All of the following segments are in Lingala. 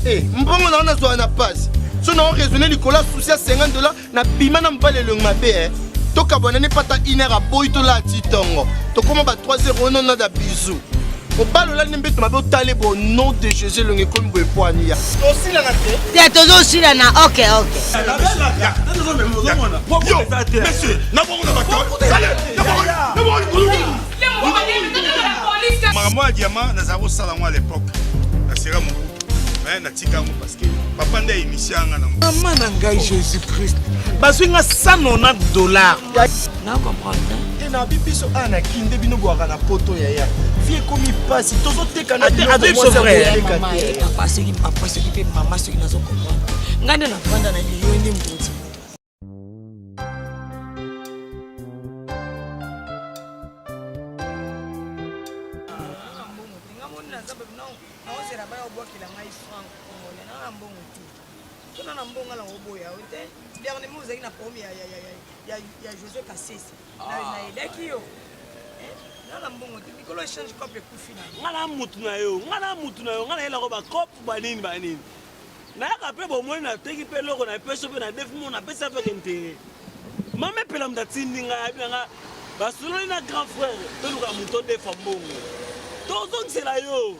Eh, mbongo na ona zo na passe. So na raisonner Nicolas souci à $50 na bima na mbale le mabe. Toka bonane pata inera boy to la titongo. To comment ba 3-0 non na da bisou. Au bal là nimbe to mabe tale bon nom de Jésus le ngeko mbo poani ya. To si la na te. Te tozo si la na OK. Yo, monsieur, na bongo na ba. Allez, Maman diamant na zabo sala moi à l'époque. Na sera mon mais na tika ngo parce que papa nda initié nga na maman na ngai Jésus Christ. Bazwinga $190. Na comprendre. Et na bibiso ana kinde bino boaka na poto ya ya. Vie komi passe tozo teka na c'est vrai. Papa c'est qui pe maman c'est qui nazo comprendre. Ngane na vanda na liyo ndi mbuti. José Kassesi na edaki yo na mbongo tikolo change copie ku final ngana mutu na yo ngana ela ko ba cop banini na ka pe bo mona teki pe loko na peso pe na defi mona pesa fe kente mame pela mdatindi nga basuloni na grand frère to luka muto de fambongo tozo ksela yo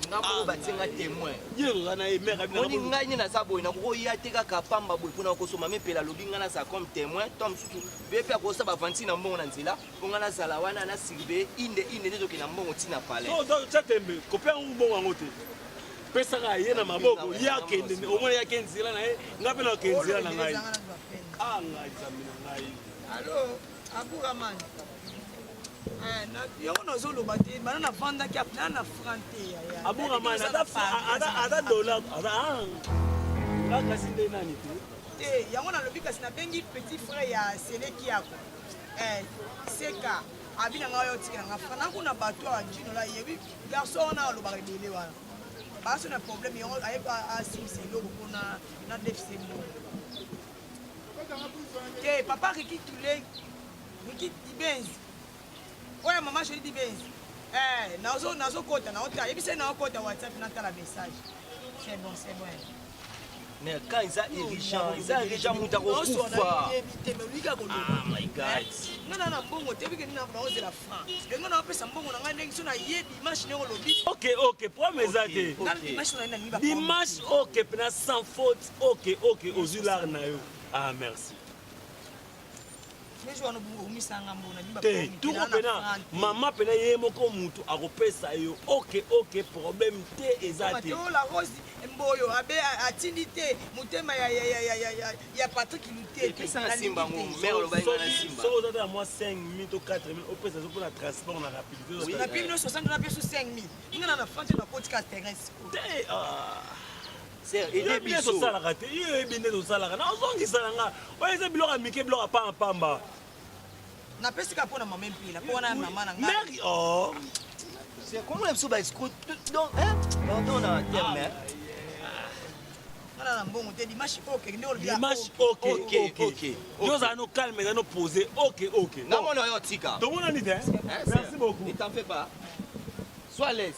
ngabo batenga témoin yelo na emeka bina oni ngani na sabo ina ko ya teka kapamba boy kuna ko soma mepela lobi ngana sa comme témoin tom sutu bepe ko sa ba 20 na mbongo na nzela ngana sala wana na sirbe inde ndezo kina mbongo tina pale so chatembe kopia mbongo ngote pesa ka ye na maboko yake ndene omona yake nzela na ye ngape na kenzela na ngai ngai zamina ngai allo abura man yongo nozoloba te bana na vandaki apena na frante abunga mana ada dollar ada kasi nde nani te yango nalobi kasi nabengi petit frère ya seleki yako seka abina nga oyo tikela nga fana kuna bato ya jino la yebi garçon wana alobaka ebele wana baso na problème yango ayeba asimisa eloko mpona na déficit mo te papa riki tule riki dibenzi oya mama chérie dibenzi nazo kota na ota yebisa na kota WhatsApp na tala message c'est bon mais quand ils a déjà muta ko kufa my god na mbongo te bike na baoze la franc lengo na pesa mbongo na ngai ndengi na yebi machine ngo lobi OK promesse ate dimanche OK pena sans faute OK ozular na yo merci tuko pena mama pena ye moko mutu akopesa yo OK problème te ezate la rose mboyo abe atindi te mutema ya Patrick Luté pesa na simba mo mère lo bainga na simba so za moi 5000 to 4000 opesa zo pour la transport na rapidité na pime 60 na peso 5000 ngana na fante na podcast terrain te c'est et bien so sala kate ye binde so sala kana ozongisa nga oyeze biloko mike biloko pamba na pesika pona mama mpila pona mama na ngai mère c'est comment les souba escroc donc pardon na terme na mbongo te dimanche OK nous allons calmer nous poser OK na mona yo tika donc on a dit merci beaucoup ne t'en fais pas sois à l'aise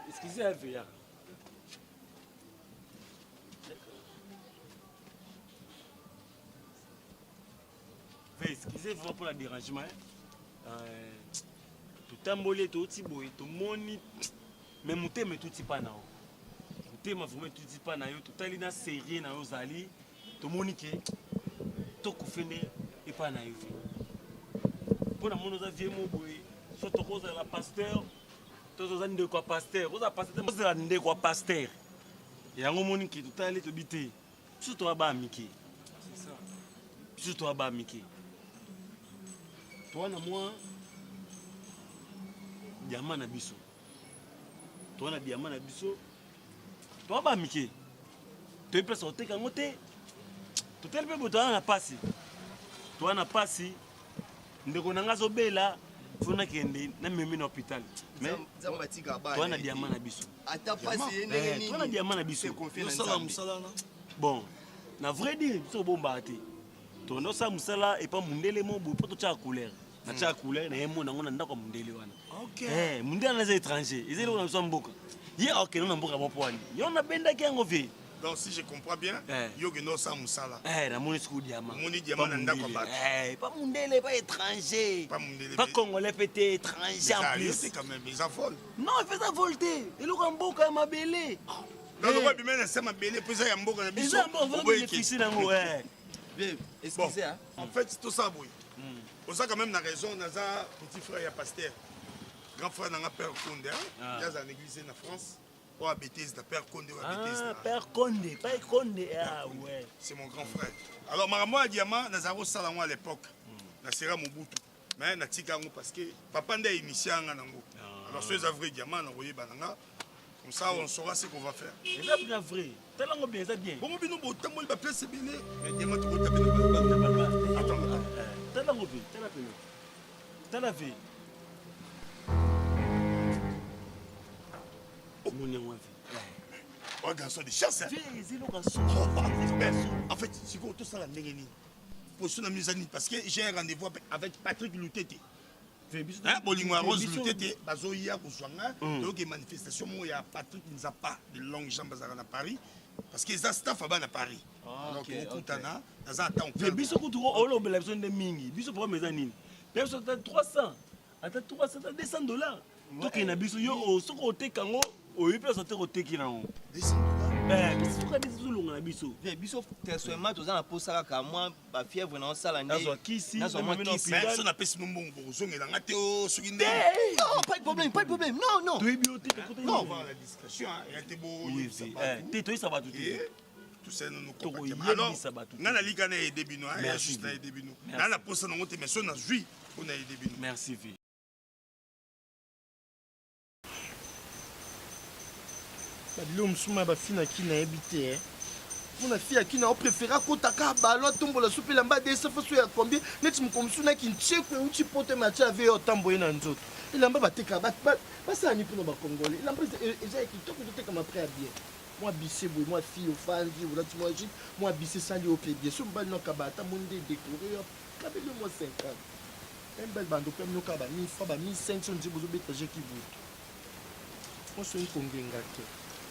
Excusez-moi. Excusez-moi pour le dérangement. Tout embolé, tout tiboé, tout moni. Mais mouté me tout pas na. Mouté ma vraiment tout pas na yo. Tout ali na série na yo zali. Tout monique. Tout koufene et pas na yo. Pour la mono za vieux mo boy. Surtout cause la pasteur. Tous les quoi pasteur, vous avez pasteur, vous avez quoi pasteur. Et à un moment qui tout allé te biter, surtout à bas Mickey. C'est ça. Surtout à bas Mickey. Toi na moi, diamant na biso. Toi na diamant na biso. Toi bas Mickey. Tu peux sortir quand tu es. Tout le monde na passi. Toi na passi. ndeko na nga azobela fo nakende namemi na hôpital mais toa na diamant na biso toa na diamant na biso bon na vrai dire biso bombaka te tondo osala mosala epa mundele mo boye mpo totyaka couleur natyaka couleur na ye mona yango na ndako ya mundele wana mundele wana eza étranger eza eloko na biso ya mboka ye akende na mboka bopwani yo nabendaki yango vie. Donc si je comprends bien, yogi no sa musala. La monnaie sous diamant. Monnaie diamant n'a pas mundele, pas étranger. Pas congolais, pété étranger en plus. C'est quand même ils affolent. Non, il fait ça volter. Et le rambo quand même belé. Non, le roi du même c'est ma belé puis ça y a mboka na biso. Excusez hein. En fait, c'est tout ça boy. Pour ça quand même na raison naza petit frère ya pasteur. Grand frère n'a père Condé. Il y a dans l'église en France. Oh, bêtise, Père Condé. Père Condé, pas Condé. Ah ouais. C'est mon grand frère. Alors, Maramo Diamant, nous avons ça à l'époque. Nous serons Mobutu. Mais nous avons parce que papa n'a initié un ango. Alors, ceux qui Diamant, nous avons banana. Comme ça, on saura ce qu'on va faire. C'est bien vrai. C'est bien, c'est bien. Bon, nous avons tout le monde c'est bien. Mais Diamant, tu vas taper. Attends. T'as la vie. T'as la vie. Oh, garçon de chasse. En fait, c'est quoi tout ça la négative pour son amusement parce que j'ai un rendez-vous avec Patrick Lutete. Bolingwa Rose Lutete, Bazoya Kouswanga, donc une manifestation où il y a Patrick Nzapa de longue jambe à Paris parce que ça staff à Paris. Donc on contana, dans un temps. Mais biso kuturo olo bela besoin de mingi, biso pour mezzanine. Biso 300, attends 200 $. Donc il y a biso yo au soko otekango. Oui, puis ça te reteki là. Biso ka biso longa biso. Biso personnellement tous en posa ka moi ba fièvre na sala ndé. Nazo kisi, na hôpital. Na pesi mbongo kozongela ngate o soki ndé. Non, pas de problème. Non. Tu es bibliothèque côté. Non, on va la discrétion, il y a des beaux. Toi ça va tout. Tout ça nous comprend. Alors, na la liga na début no, il y a juste na début no. Na la posa na ngote mais so na jui on a début. Merci vie. Badilo musuma ba fina ki na ebité Mon fille qui n'a préféré kotaka ballon tombo la soupe la mba de ça faut ya combien net mukomsu na kinchekwe uchi pote macha ave otamboye na nzoto. Il amba bateka ba ça ni pour ba congolais. Il amba eza kitoko to teka ma prêt à bien. Moi bissé boy moi fille au fandi ou là tu moi moi bissé sali au pied bien. So mbal no kabata monde décoré kabelo moi 50. Un bel bando comme no kaba 1000 fois ba 1500 nzi bozo beta je ki butu. Moi so nkongenga te.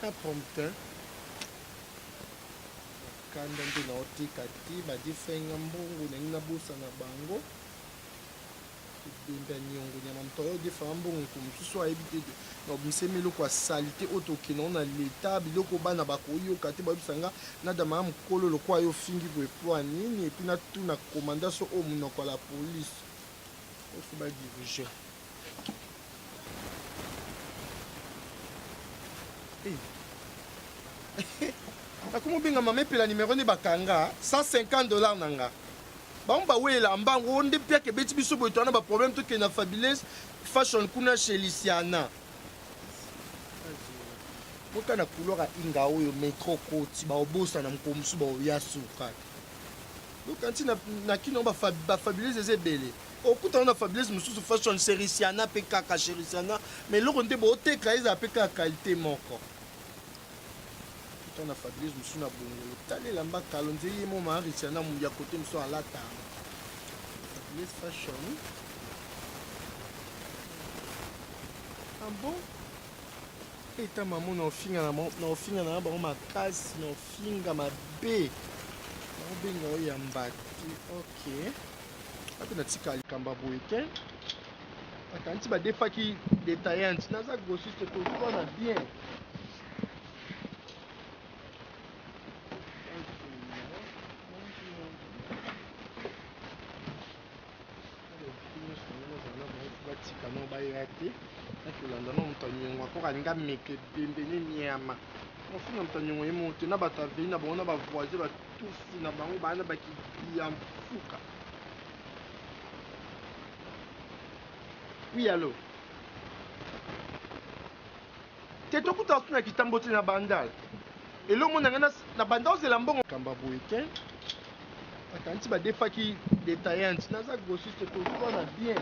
Un prompteur. Kanda nde na otika ti badifenga mbongo na nina bosa na bango kudenda nyongo nyama mtoyo defa mbongo kumsusu ayebi te na obimsemelo kwa salite otokina na leta biloko bana bakoyoka te babisanga na dama mukolo lokwa yo fingi ko eploa nini epi na tuna commandation o munoko la police ofu ba diriger Comment bien maman paye la numéro de bakanga $150 nanga. Ba mba wela mbango onde pia ke beti biso boy tona ba problème to ke na Fabuleuse fashion kuna chez Luciana. Moka na couleur inga oyo metro koti ba obosa na mkomsu ba ya suka. Donc quand na kino ba Fabuleuse ezebele. Okuta na Fabuleuse mususu fashion chez Luciana pe kaka chez Luciana mais lo onde bo te kaiza pe ka qualité moko. Na Fabrice musuna bongo tali lamba kalonze yemo ma richana mu ya côté muso alata Fabrice fashion ah bon eta maman na ofinga na ba ma kasi na ofinga mabe na obenga ya mbati OK ati na tika likamba boyeke akanti ba defaki détaillante naza grossiste to na bien. Kolanda na mutanyongwa ko kalinga meke pembeni nyama ofuna mutanyongwa yemote na bataveli na bango na bavoisin batusi na bango bana bakiya mfuka. Oui allo te tokuta osuna kitambo te na bandal elo monanga na bandal ozela mbongo kamba boyeke bakanisi badefaki détaillante naza grossiste tozwana bien.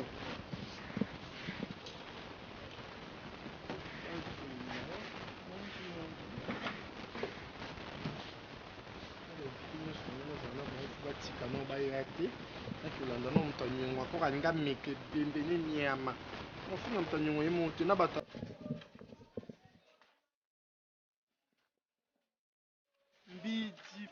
batikano bayera te nakolanda na moto anyongo akoko alinga meke pembene nyama ofuna moto anyongo ye moto na bato mbiti.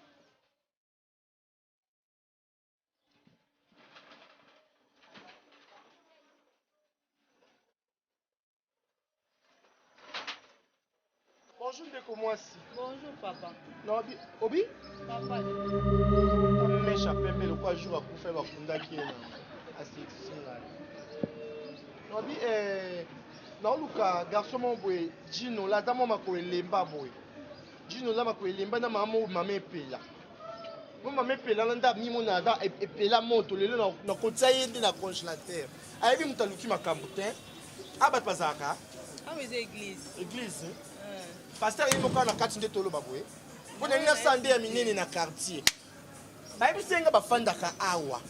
Bonjour ndeko mwasi. Bonjour papa. Non, obi Papa. mesha pembe lokwa jour akufa bakundaki ye na asekisinga nobi naoluka garçon mo boye jino la aza mo makolo elemba boye jino la makolo elemba na mama epela mo mama epela na nda mimona aza epela moto lelo nakotia ye nde na congélateur ayebi moto aluki makambo te abato bazalaka awa eza église paster ye moko na kati nde toloba boye mpo na nini sande ya minene na quartier bayebisenga bafandaka awa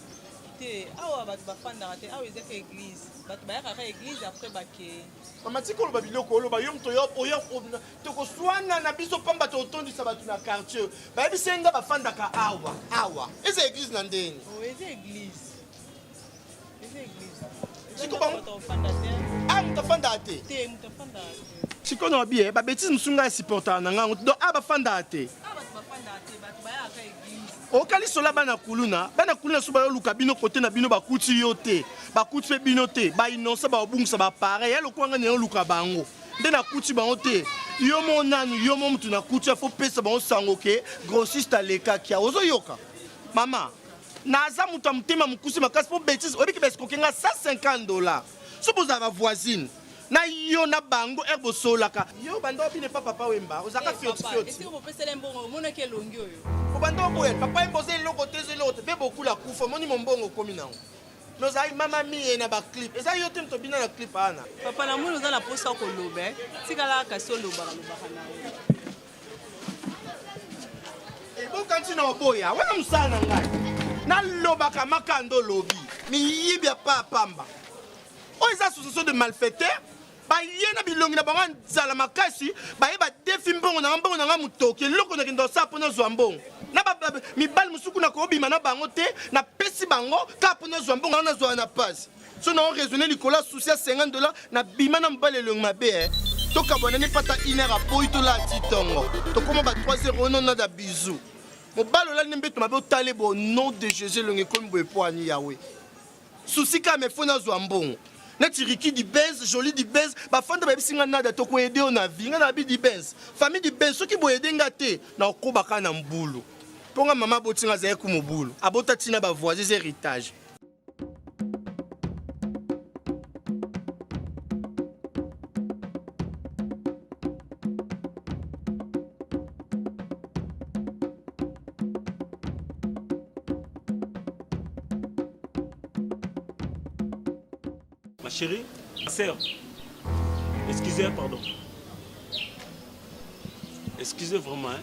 te awa bato bafandaka te awa ezaka église bato bayakaka église après bakeye mama tika oloba biloko oloba yo moto oyo tokoswana na biso pamba totondisa bato na quartier bayebisenga bafandaka awa eza église na ndeni eza église siko moto afandaka te te moto afandaka te siko na babie babétise mosunga ya supportaka na ngango donc bafandaka te bato bafandaka te bato bayakaka église okalisola bana kuluna so bayoluka bino kote na bino bakuti yo te bakuti mpe bino te bainonsa baobungisa bapareil ya lokwanga na yoluka bango nde nakuti bango te yo mo nanu yo mo mutu nakuti afo pesa bango sango ke grossiste alekaki ya ozoyoka mama naza moto ya motema mokusi makasi mpo bétise oyebiki besikokenga $150 so bozala bavoisine na yo na bango ere bosolaka yo banda obine pa papa wemba ozalaka fiotifioti obanda oboyela papa yemba oza eloko te mpe bokula kufa omoni mombongo okomi nango me ozali mama miye na baclip eza yo te moto bina na clip ana papa na moni oza na posa koloba tikala kasi olobaka na yo ebokanti na oboya wana mosala na ngai nalobaka makando olobi miyibi ya pa pamba oyo eza association de malfaiteur baye na bilongi na bango nzala makasi baye badefi mbongo na nga motoki eloko nakende osala mpo nazwa mbongo na mibali mosuku na kobima na bango te napesi bango kaka mpo nazwa mbongo nga nazwaka na pasi so nao raisonne likolo ya susi ya $50 na bima na mobali elongi mabe tokabwanani pata 1 heure aboyi tolati ntongo tokoma ba 3 na da bizu mobali olali mbeto mabe otale bo nom de jésus elongi ekomi boye po ani yawe susi kaka mefo nazwa mbongo neti riki di benz joli di benz bafanda bayebisi nga nada tokoyede yo na vi nga na babi di benz famille di benz soki boyede nga te na okobaka na mbulu mpo nga mama abotinga azali ku mobulu abota ntina bavoisin héritage Ma chérie, ma sœur, excusez, pardon. Excusez vraiment. Hein.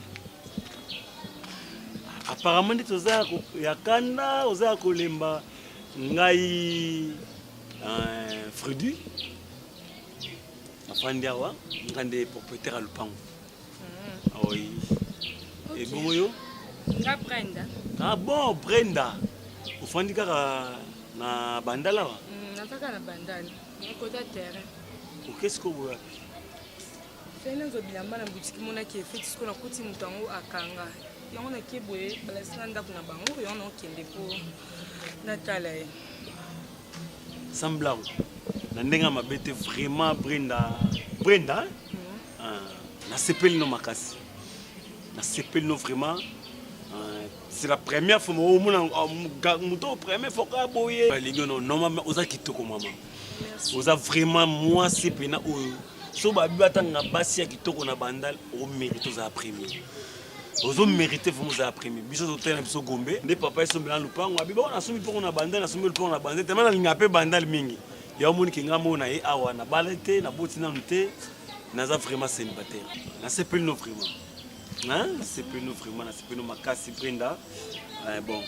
Apparemment, tu as yakanda, tu as kolemba, ngai frudu. Afandiawa, ngande propriétaire à Lupango. Oui. Et bon yo? Nga Brenda. Ah bon, Brenda. Ufandika na bandala wa? Nataka na bandana. Côté terrain. Qu'est-ce que vous voulez? Fena zo bilamba na boutique mona ki effet ce qu'on a kuti mutango akanga. Yango na keboye balasina ndako na bango yo na okende ko natala ye. Samblau. Na ndenga mabete vraiment Brenda. Na sepeli no makasi. Na sepeli no vraiment. C'est la première fois au mon premier fois que boye balingo non normalement oza kitoko maman oza vraiment moi c'est pena o so ba bibata nga basi ya kitoko na bandal o mérite oza premier ozo mérite vraiment oza premier biso hôtel na biso gombe nde papa eso mbela lupango abiba na sumi poko na bandal na sumi poko na bandal tellement na linga pe bandal mingi ya moni kinga mona e awa na balete na botina nte naza vraiment célibataire na c'est plus non vraiment. Hein? C'est plus nous vraiment, c'est plus nous Makasi Brenda. Bon,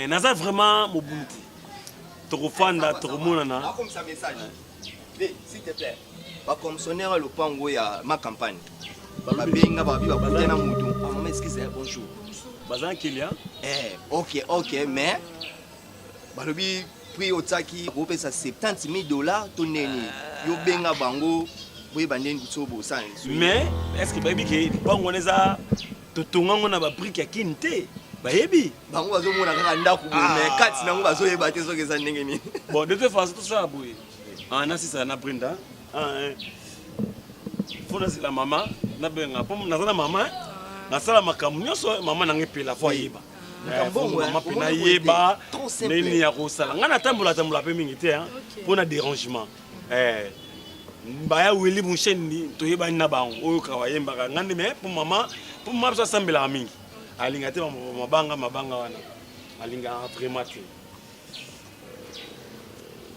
naza vraiment mobulu te tokofanda tokomonana comme ça message s'il te plaît bacommissionnaire lopango ya ma campagne babenga babi bakute na mutu mama excuse bonjour baza kilia ok mais balobi prix otaki kopesa $70,000 to neni yo benga bango boye bandeni kusobo ça mais est-ce que bayebi ke bango neza totonga ngo na ba prix ya kini te bayebi bango bazomona kaka ndako mais kati nango bazoyeba te soki eza ndenge nini bon de toute façon tosala boye nasisa na Brenda fona la mama nabenga po naza na mama nasala makambo nyonso mama nange pela fo ayeba mama mpe nayeba nini ya kosala ngai natambola mpe mingi te mpona dérangement baya weli musheni toyebani na bango oyo kaka bayembaka ngai nde me po mama biso asambelaka mingi alinga te mabanga wana alingaka vraiment te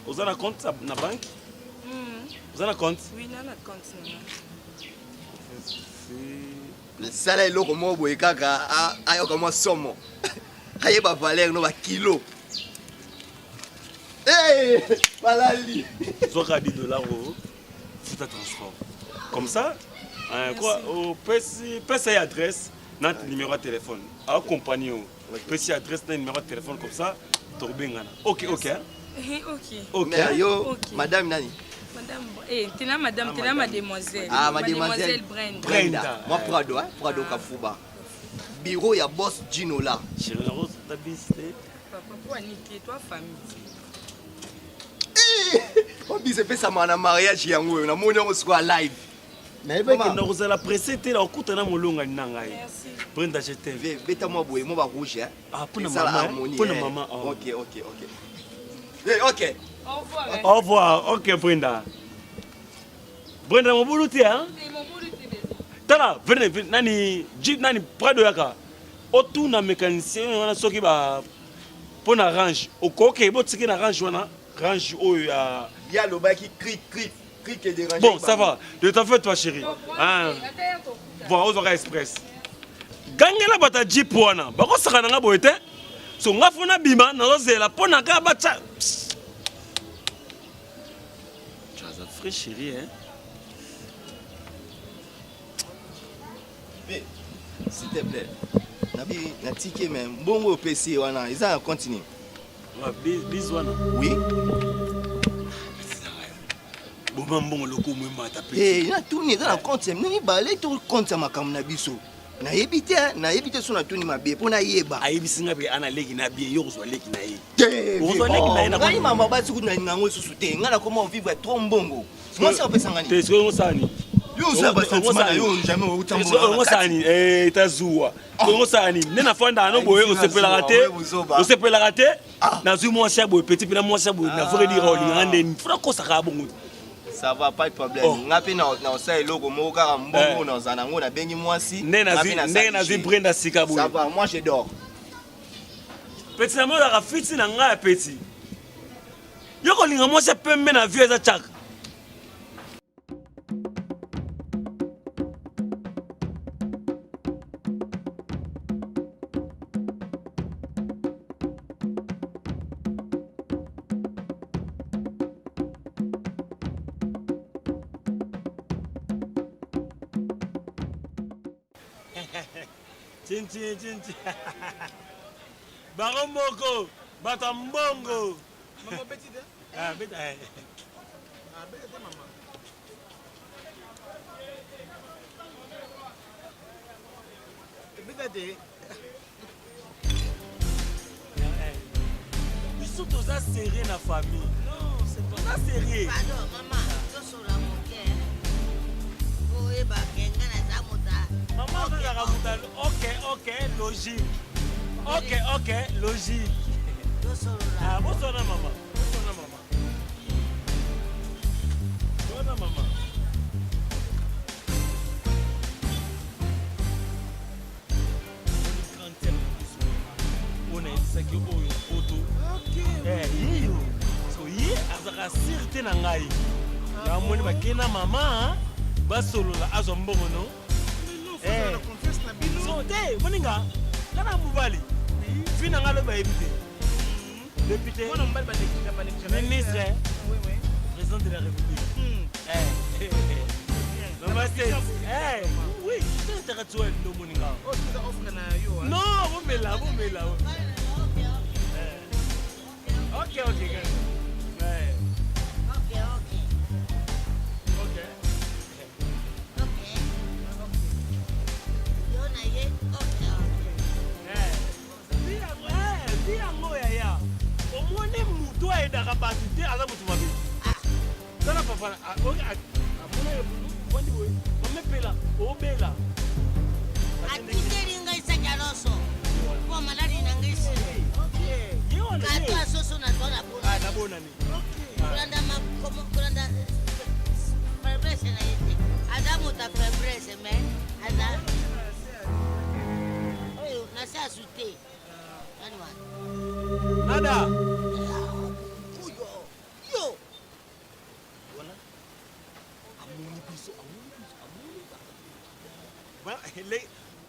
oza na compte na banque oza na compte Oui, na compte na. sala eloko moko boye kaka ayoka mwa somo ayeba valeur no bakilo balali soka $10 c'est un transport comme ça quoi pesa et adresse notre numéro de téléphone à compagnie pesa adresse notre numéro de téléphone comme ça torbengana ok mais yo madame nani Madame, t'es mademoiselle. Mademoiselle Brenda. Moi Prado Kafuba. Bureau ya boss Gino là. Chérie Rose, ta biste. Papa, pour niquer toi famille. On dit c'est fait ça mon mariage yango na moni on soit live. Mais ben que nous la pressé te la kuta na molonga nanga. Merci. Brenda je t'aime. Beta moi boye moi ba rouge hein. Pour maman. OK. OK. Au revoir. Ok, Brenda. Brenda, mon boulot, hein? Tala, venez, nani, jeep, nani, Prado yaka. Autour na mécanicien, on a soki ba, pour na range. Au coquet, bon, c'est qu'il na range, on a range où il y a. Il y a le bail qui crie et dérange. Bon, ça va. De t'en fait, toi, chérie. Voilà, aux horaires express. Gangela bata jeep wana. Bako saka nga boete. So nga fona bima, na zela, pour na ka bacha. Frère chérie, hein? S'il te plaît. Nabi, na ticket même. Bon, au PC, wana. Ils ont continué. Bis wana. Oui. Bon, le coup, moi, t'as il a tourné dans la compte. Nani balé tout compte ma kam na biso. Na évité son na tourné ma bien pour na yeba. Ayebi singa be ana leki na bien yo so leki na ye. Ozo leki na ye. Mama ba tsuku na ngango susu te. Ngala comment vivre trop mbongo. Moi c'est pas sangani. T'es sûr sani. Yo ça ba sentiment yo jamais au tambour. On sani tazuwa. On sani. Nena fonda no boye on se peut la rater. On se peut la rater. Na zu moi cher boye petit pe na moi cher boye na vrai dire o ngande. Fura ko saka bongo. Ça va pas de problème. Ngapi na ça eloko moko kaka mbongo na zanango na bengi mwasi. Nena zi Brenda sika boye. Ça va, moi je dors. Petit na mo la fiti na nga petit. Yo ko linga moi cher pembe na vieux za chak. Chinchi. Baromoko, Batambongo. Maman petit hein? Bête. Bête maman. Bête. Ils sont tous serrés dans la famille. Non, c'est pas serré. Pardon, maman, je suis là mon cœur. Oui, bah, quelqu'un a ça, Maman, ok, logique. Ok, logique. Ah, bonsoir, maman. Bonsoir, maman. On a dit que oyo photo. Yiyo. So yi azaka sirte na ngai. Ya moni bakena mama ba solola azombongo no. So te moninga kana mubali. fille n'a pas évité. Député, ministre, président de la République. Maman c'est oui, c'est intellectuel le moninga. Non, vous me là. Ok. Nada.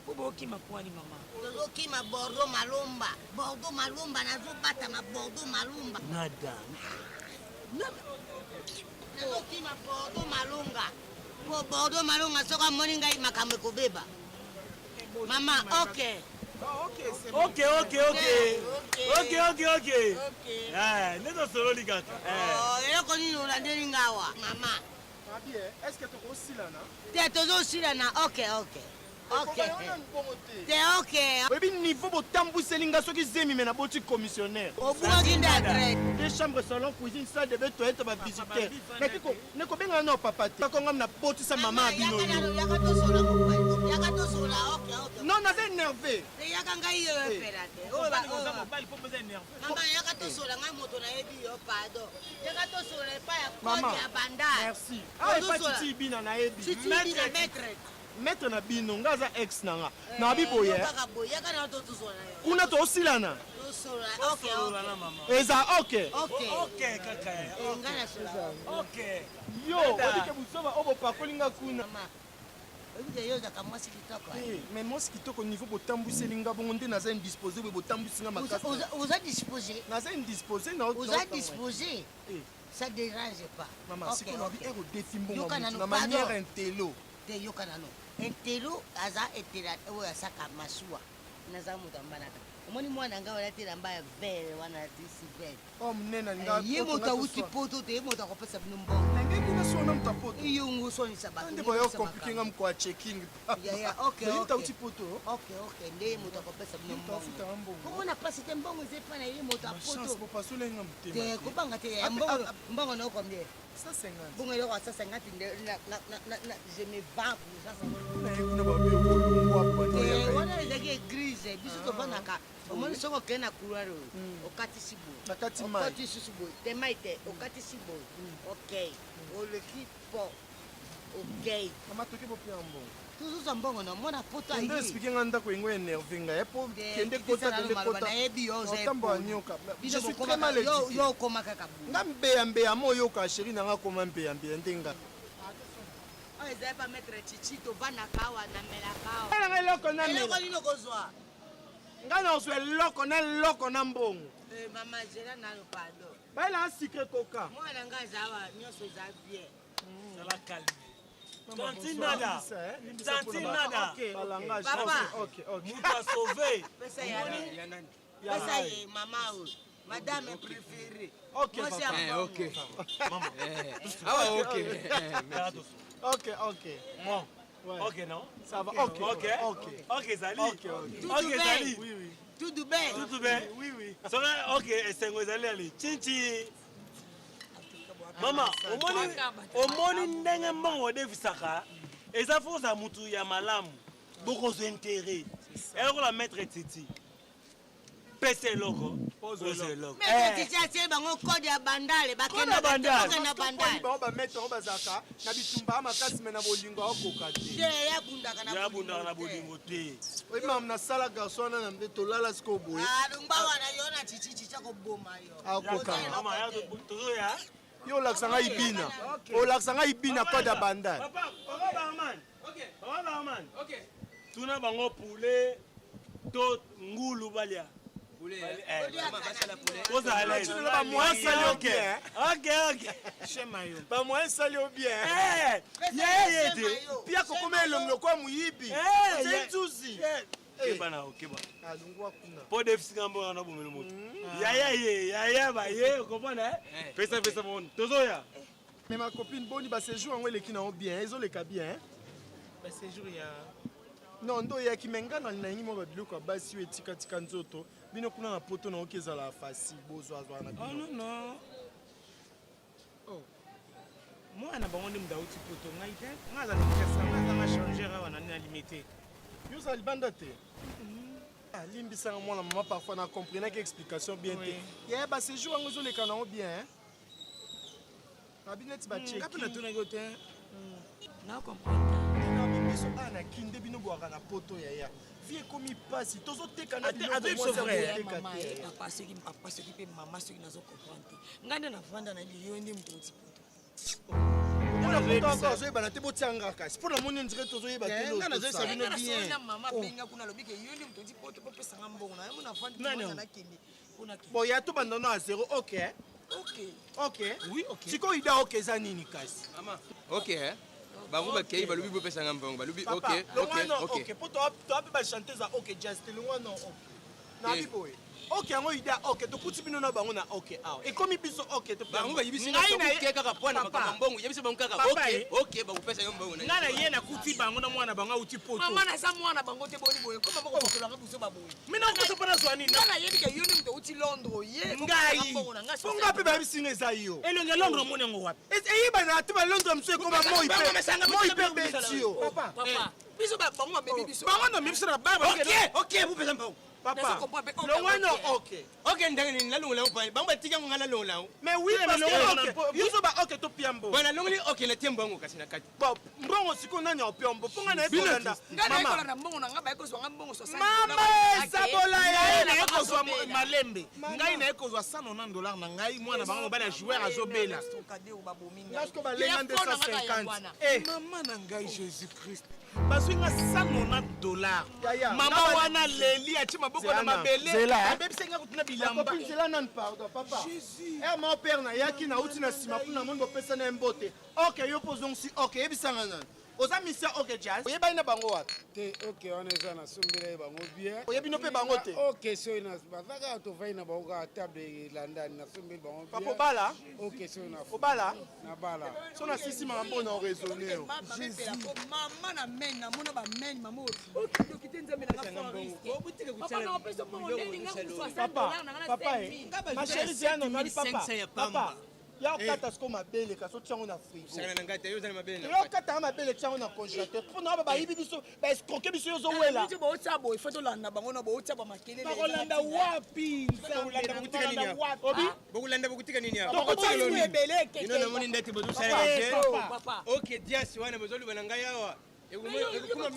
Bobokima kwani mama. Tozokima Bordeaux Malumba nazobata ma Bordeaux Malumba. Nada. Nazokima Bordeaux Malunga soka moni ngai makambo ekobeba. Mama, ok. Ok. Neto solo ligaka. Eloko nini olandeli ngawa mama. Est-ce que tu as aussi là? Te tozosilana, ok. Te ok. Oui, niveau de tambouselinga, ceux qui zemi mais na boti commissionnaire. Au bout d'une adresse. Des chambres, salon, cuisine, salle de bain, toilette, ma visiter. Mais ne connais pas non papa. Pas comme na boti sa maman bino. Non, on a énervé. Maman, merci. Ah, pas titi bina na ebi. Maître na bino ngaza ex nanga na biboye kuna to osilana eza ok kaka yo odike busoba obo pakolinga kuna mais moi ce kitoko niveau botambuselinga bongo nde naza indisposé bo botambusinga makasi oza disposé naza indisposé na oza disposé ça dérange pas maman sikono bi ero défi mbongo na manière intello te yokana no entelo aza etela oyo asaka masuwa naza mutu ambanaka omoni mwana nga wana tela mbaya vere wana tisi vere omnena nga ye moto awuti poto te ye moto akopesa bino mbongo nange kuna sona mutu apoto iyo ngusonisa bato nde boyo compliqué nga mko checking ok poto nde ye moto akopesa bino mbongo komona pasi te mbongo ezepa na ye moto apoto te kobanga te mbongo noko mbie 150 bongo eloko ya 150 je me vends wana ezalaki église biso tovandaka omoni soki okende na couloir oyo okatisi boye okati susu boye te mai te okatisi boye ok oleki po ok tuzuza mbongo na mwana poto expliquer nga ndako yengo énervé nga po kende kota nayebi yo otambola nyoka je suis très mal éduqué yo okoma kaka nga mbeya mo oyoka chéri nanga koma mbeya ndenga oyo ezali pa maître chichi tovandaka awa namelaka awa nga eloko namela eloko nini okozwa nga nazwa eloko na mbongo mama zela nano pardon bayela un secret coca mwana nga azawa nyonso eza bien sala calme Santinada. Papa. Muta sauvé. Pesa ye mama ou. Madame est préférée. Ok. Moi c'est ok. Maman. Ah ok. Ok. Bon. Ok non. Ça va. Ok Zali. Ok Zali. Oui. Tout bien. Oui. Ok, Sengo Zali ali. Chinchi. Mama, omoni ndenge mbongo odefisaka eza forza mutu ya malamu bokozo intérêt eloko la maître titi pese eloko maître titi atie bango code ya bandale bakenda bandale bamettre bazaka na bitumba makasi me na bolingo akoka te yabundaka na bolingo te oyi mam nasala garçon wana na mbe tolala siko boye lumba wana yo na chichichi akoboma yo akoka yo olakisanga ibina kode ya bandale Papa barman tuna bango poulet to ngulu balia bamoyen sali o bien pia kokoma elongo kwa moyibi nzuzi po defisika mbongo na bomelo moto yaya baye okomona pesa bona tozoya mais ma copine boni baséjour yango eleki nango bien ezoleka bien baséjour ya non ndo oyaki me nga na linangi mwa babiloko ya basi oyo etikatika nzoto bino kuna na poto nango ke ezala fasi bozwazwa na bino non mwana bango nde muda uti poto ngai te nga azali kokesanga changer awa nani na limité yo ozala libanda te alimbisanga mwana mama parfois na comprenaki explication bien te yaya baséjour yango ezoleka nango bien nabi neti ngapi natunaki yo te biso ana kinde bino bwaka na poto yaya vie ekomi pasi tozotekana papa soki mpe mama soki nazokomprendre te ngai nde navanda na liyo nde moto oti poto ozoyebana te botianga kasi mpo na moni ondire tozoyeba tenazoyesa bino bien mama abenga kuna alobike yo nde moto oti poto mpo pesanga mbongo na yango navandi nakende bon ya tobandano ya zero ok sikoyo ida ok eza nini kasi ok bango bakei balobi bopesanga mbongo balobi ok po toape bachante za ok just longwana ok nabi boye ok yango ida ok tokuti bino na bango na ok awa ekomi biso ok bango bayibisinga kaka pwana makambo mbongo yebisi bango kaka ok bakopesanga mbongo ngai na ye nakuti bango na mwana bango auti poto mama naza mwana bango te boni boye koma bokokolanga biso baboye mina okoso mpona zwa nini ngai nayebi ke yo nde moto auti londres ye ngai ponga mpe bayebisinga eza yo elonge londres omoni yango wapi eyebana te balondres mosu ekoma moi mpe betio biso bango babebi biso bango na mibiso na baba ok bopesa mbongo papa longwana ok ndenge nini nalongolango pani bango batika ngo nga nalongolango mais oui parce biso ba ok topia mbongo bona longoli ok natie mbongo kasi na kati mbongo sikoyo nani aopia mbongo mpo nga nayekolanda ngai mbongo na ngai bayekozwanga mbongo mama esabola ye nayekozwa malembe ngai nayekozwa $190 na ngai mwana bango mobali ya joueur azobela nasko balenga 250 mama na ngai jésus christ bazwinga $190 mama wana leli atie maboko na mabele abebisenga kutuna bilamba nzela nani pardon papa mon père nayaki nauti na nsima mpona moni bopesa na mbote ok yo pozongisi ok yebisanga nani oza misia ok jazz oyebani na bango wapi te ok wana eza nasombela ye bango bien oyebino mpe bango te ok soki bazaka tovai na bango kaka table elandani nasombeli bango papa obala ok soki obala nabala so nasisi makambo na oraisonne yo mama na mene namona bamene mama oyoki te nzambe nanga ma chérie ziano nali papa ya okata siko mabele kasi otiango na frigoyokatanga mabele tiango na congélateur mpona bayibi biso baescroke biso yo ozowela bootya boye fo tolanda bango na bootya bakelelebakolanda wapi bokulanda bokutika nini ebele namoni ndeti bozosala ok diasi wana bozoluba na ngai awa ekuma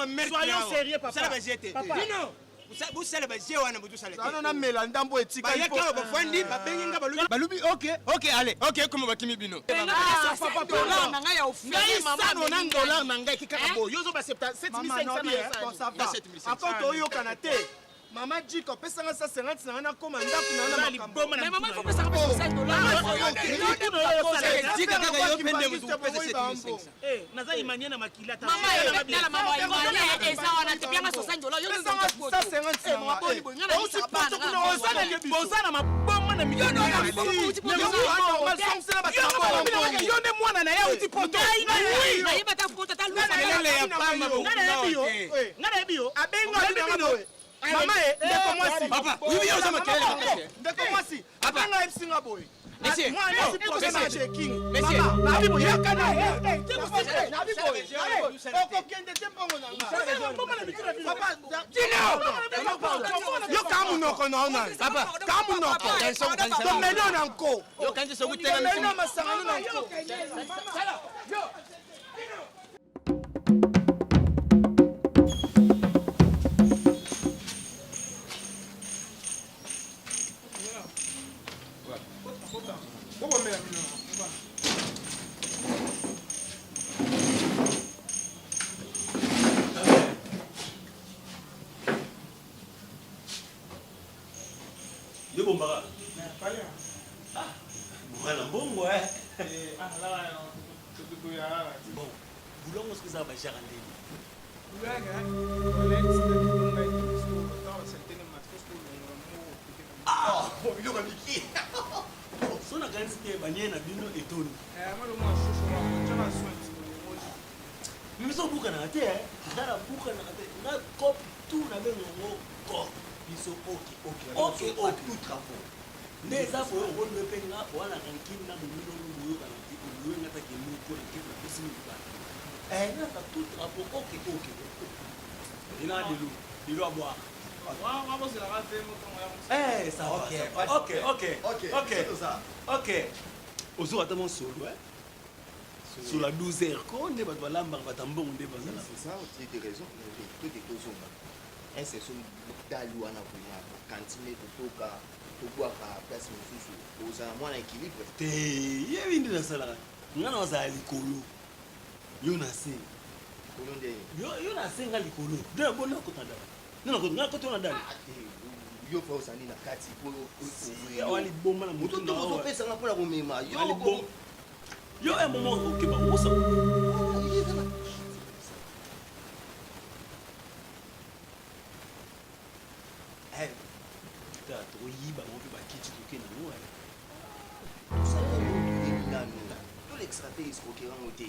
metre soyons sérieux papa busala bazie wana bozosala namela ndambo etikayaka bafandi babenginga balobi ok ale ok koma bakimi bino $100 na ngai kikaka boye yo ozoba 7500 akota oyokana te mama jika opesanga sa 50 na nga nakoma ndako na liboma naza imanie na makilata oza na maboma na yo nde mwana na ye auti poto nga nayebi yo abenga mama ndeko mwasi papa wibi yo sama kele ndeko mwasi abanga ebisinga boye monsieur mwasi professeur checking monsieur nabi boye yakana nabi boye okokende te mbongo na nga papa yo kamunoko na ona papa kamunoko tomelo na nko yo kanzi sokutela tomelo masangano na nko Yo bombara. Ah, voilà bongo Bon, boulons ce que ça va gérer. Ah, bon, il aura Mickey. So na kanisi ke banye na bino etoni. Mimi so buka na te ndara buka na te na cop tout na bengo ko biso ok tout travaux. Neza po o le penga wana kankin na bino nguyo kana tipo nguyo ngata ke mu ko ke ko simi ba. Na ka tout travaux ok. Ina dilu a boire. Ça va. Ok. Ozo ata mon solo, sur la 12h, quand on est dans la marque, on est dans la c'est ça, tu as raison. Tout est causé. C'est son dalouana pour la cantine de Toka, Toka, place Moussoufou. Aux amours d'équilibre. Il y a une de ça là. On a un licolo. Yonase. Yonase un licolo. D'un bon côté. Non, côté on a dalle. Yo fa osani na kati po wali bomba na mutu na o pesa na pona komema yo un moment OK ba mosa ta to yiba mo pe ba kiti to ke na no ça va nous na tout l'extraterrestre qui est remonté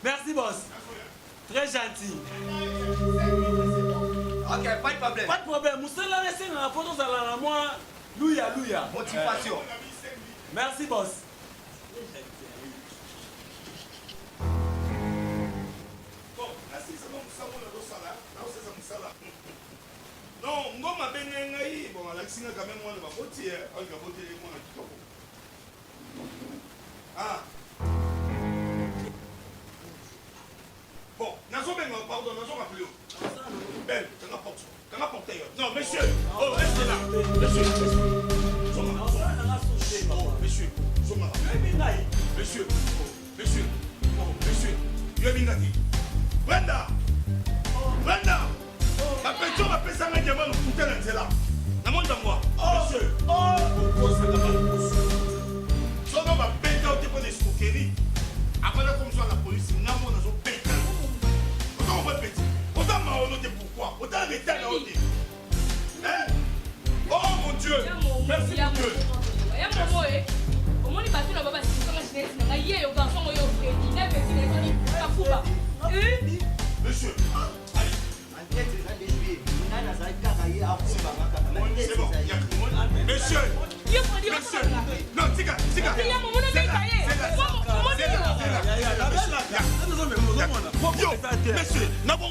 Merci boss. Très gentil. Ok, pas de problème. Pas de problème. Moussala laissez dans la photo ça là moi. Louia. Motivation. Merci boss. Bon, merci ça mon sala. Non, ngoma benengai bon Alexina quand même moi va voter on va voter les moi kitoko. Ah. Bon, pardon, nous sommes appelés. Ben, t'en apporte. Non, monsieur. Oh, restez là. Monsieur. Monsieur. Brenda. Ma petite va passer un diamant au couteau de là. Na monte moi. Monsieur. Pourquoi ça va? Sono va péter au dépôt des escroqueries. Après la commission de la police, nous avons pété. On va péter. Autant m'a noté pourquoi? Autant arrêter à la haute. Oh mon Dieu. Merci mon Dieu. Monsieur. C'est bon. Monsieur. Non, tika. Monsieur, n'a pas